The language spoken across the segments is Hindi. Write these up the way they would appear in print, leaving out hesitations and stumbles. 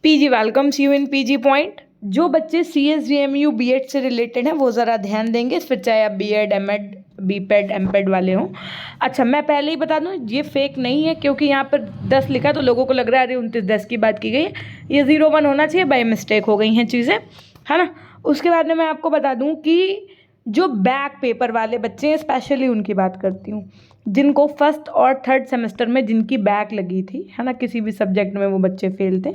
PG welcomes you in PG point. जो बच्चे CSDMU बीएड से रिलेटेड हैं वो ज़रा ध्यान देंगे, फिर चाहे आप बीएड एमएड बीपेड एमपेड वाले हों। अच्छा, मैं पहले ही बता दूं ये फेक नहीं है, क्योंकि यहाँ पर 10 लिखा तो लोगों को लग रहा है अरे 29-10 की बात की गई है। ये 01 होना चाहिए, बाय मिस्टेक हो गई हैं चीज़ें, है ना। उसके बाद में मैं आपको बता दूँ कि जो बैक पेपर वाले बच्चे हैं, स्पेशली उनकी बात करती हूँ, जिनको फर्स्ट और थर्ड सेमेस्टर में जिनकी बैक लगी थी, है ना, किसी भी सब्जेक्ट में वो बच्चे फेल थे,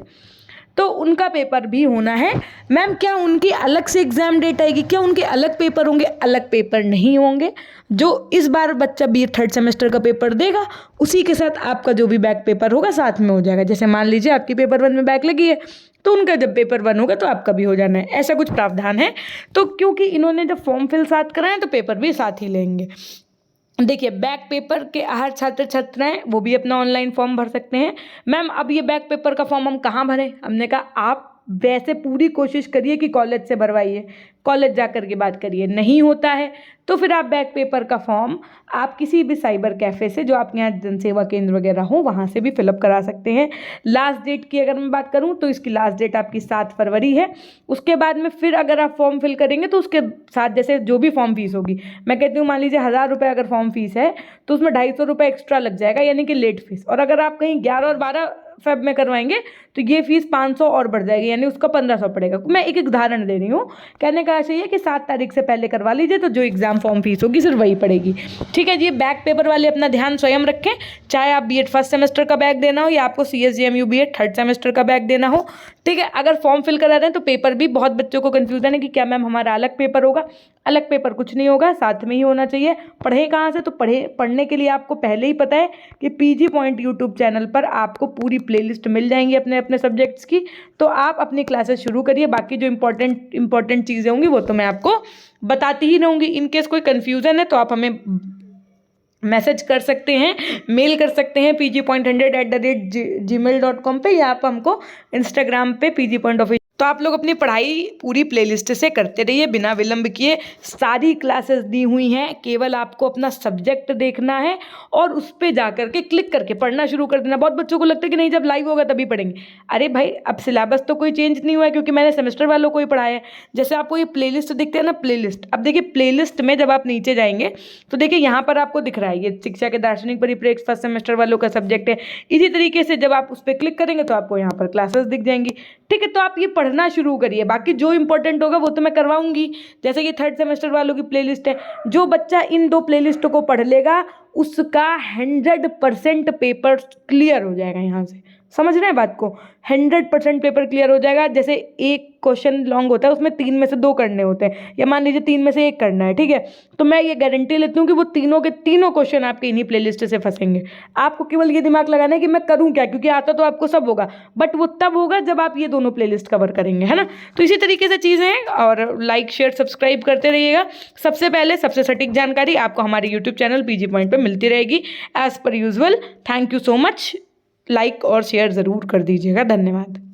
तो उनका पेपर भी होना है। मैम क्या उनकी अलग से एग्ज़ाम डेट आएगी? क्या उनके अलग पेपर होंगे? अलग पेपर नहीं होंगे। जो इस बार बच्चा बी थर्ड सेमेस्टर का पेपर देगा उसी के साथ आपका जो भी बैक पेपर होगा साथ में हो जाएगा। जैसे मान लीजिए आपकी पेपर 1 में बैक लगी है तो उनका जब पेपर 1 होगा तो आपका भी हो जाना है, ऐसा कुछ प्रावधान है। तो क्योंकि इन्होंने जब फॉर्म फिल साथ कराए तो पेपर भी साथ ही लेंगे। देखिए, बैक पेपर के हर छात्र छात्राएं वो भी अपना ऑनलाइन फॉर्म भर सकते हैं। मैम अब ये बैक पेपर का फॉर्म हम कहाँ भरें? हमने कहा आप वैसे पूरी कोशिश करिए कि कॉलेज से भरवाइए, कॉलेज जाकर के बात करिए। नहीं होता है तो फिर आप बैक पेपर का फॉर्म आप किसी भी साइबर कैफ़े से, जो आपके यहाँ जनसेवा केंद्र वगैरह हो, वहाँ से भी फिलअप करा सकते हैं। लास्ट डेट की अगर मैं बात करूँ तो इसकी लास्ट डेट आपकी 7 फरवरी है। उसके बाद में फिर अगर आप फॉर्म फिल करेंगे तो उसके साथ जैसे जो भी फॉर्म फीस होगी, मैं कहती हूँ मान लीजिए 1000 रुपये अगर फॉर्म फीस है तो उसमें 250 रुपये एक्स्ट्रा लग जाएगा, यानी कि लेट फीस। और अगर आप कहीं 11 और 12 फेब में करवाएंगे तो ये फीस 500 और बढ़ जाएगी, यानी उसका 1500 पड़ेगा। मैं एक उदाहरण दे रही हूँ, कहने का ऐसा ही है कि 7 तारीख से पहले करवा लीजिए तो जो एग्ज़ाम फॉर्म फीस होगी सिर्फ वही पड़ेगी। ठीक है जी। बैक पेपर वाले अपना ध्यान स्वयं रखें, चाहे आप बीएड फर्स्ट सेमेस्टर का बैक देना हो या आपको CSDMU बीएड थर्ड सेमेस्टर का बैक देना हो। ठीक है। अगर फॉर्म फिल करा रहे हैं तो पेपर भी, बहुत बच्चों को कन्फ्यूजन है कि क्या मैम हमारा अलग पेपर होगा। अलग पेपर कुछ नहीं होगा, साथ में ही होना चाहिए। पढ़े कहाँ से? तो पढ़ने के लिए आपको पहले ही पता है कि पीजी पॉइंट यूट्यूब चैनल पर आपको पूरी प्लेलिस्ट मिल जाएंगी अपने अपने सब्जेक्ट्स की। तो आप अपनी क्लासेस शुरू करिए, बाकी जो इंपॉर्टेंट चीज़ें होंगी वो तो मैं आपको बताती ही रहूँगी। इनकेस कोई कन्फ्यूज़न है तो आप हमें मैसेज कर सकते हैं, मेल कर सकते हैं pg.100@gmail.com पे, या आप हमको इंस्टाग्राम पे pg.official। तो आप लोग अपनी पढ़ाई पूरी प्लेलिस्ट से करते रहिए बिना विलंब किए। सारी क्लासेस दी हुई हैं, केवल आपको अपना सब्जेक्ट देखना है और उस पर जा करके क्लिक करके पढ़ना शुरू कर देना। बहुत बच्चों को लगता है कि नहीं जब लाइव होगा तभी पढ़ेंगे। अरे भाई, अब सिलेबस तो कोई चेंज नहीं हुआ है, क्योंकि मैंने सेमेस्टर वालों को ही पढ़ाया है। जैसे आपको ये प्लेलिस्ट दिखते हैं ना, प्लेलिस्ट, अब देखिए प्लेलिस्ट में जब आप नीचे जाएंगे तो देखिए यहाँ पर आपको दिख रहा है ये शिक्षा के दार्शनिक परिप्रेक्ष्य फर्स्ट सेमेस्टर वालों का सब्जेक्ट है। इसी तरीके से जब आप उस पर क्लिक करेंगे तो आपको यहाँ पर क्लासेस दिख जाएंगी। ठीक है। तो आप ये पढ़ना शुरू करिए, बाकी जो इंपॉर्टेंट होगा वो तो मैं करवाऊंगी। जैसे कि थर्ड सेमेस्टर वालों की प्लेलिस्ट है, जो बच्चा इन 2 प्लेलिस्टों को पढ़ लेगा उसका 100% पेपर क्लियर हो जाएगा। यहाँ से समझ रहे हैं बात को? 100% पेपर क्लियर हो जाएगा। जैसे एक क्वेश्चन लॉन्ग होता है, उसमें 3 में से 2 करने होते हैं, या मान लीजिए 3 में से 1 करना है। ठीक है। तो मैं ये गारंटी लेती हूँ कि वो तीनों के तीनों क्वेश्चन आपके इन्हीं प्लेलिस्ट से फंसेंगे। आपको केवल ये दिमाग लगाना है कि मैं करूँ क्या, क्योंकि आता तो आपको सब होगा, बट वो तब होगा जब आप ये दोनों प्लेलिस्ट कवर करेंगे, है ना। तो इसी तरीके से चीज़ें हैं, और लाइक शेयर सब्सक्राइब करते रहिएगा। सबसे पहले सबसे सटीक जानकारी आपको हमारे यूट्यूब चैनल पीजी पॉइंट पर मिलती रहेगी as per usual. Thank you so much. Like और शेयर ज़रूर कर दीजिएगा। धन्यवाद।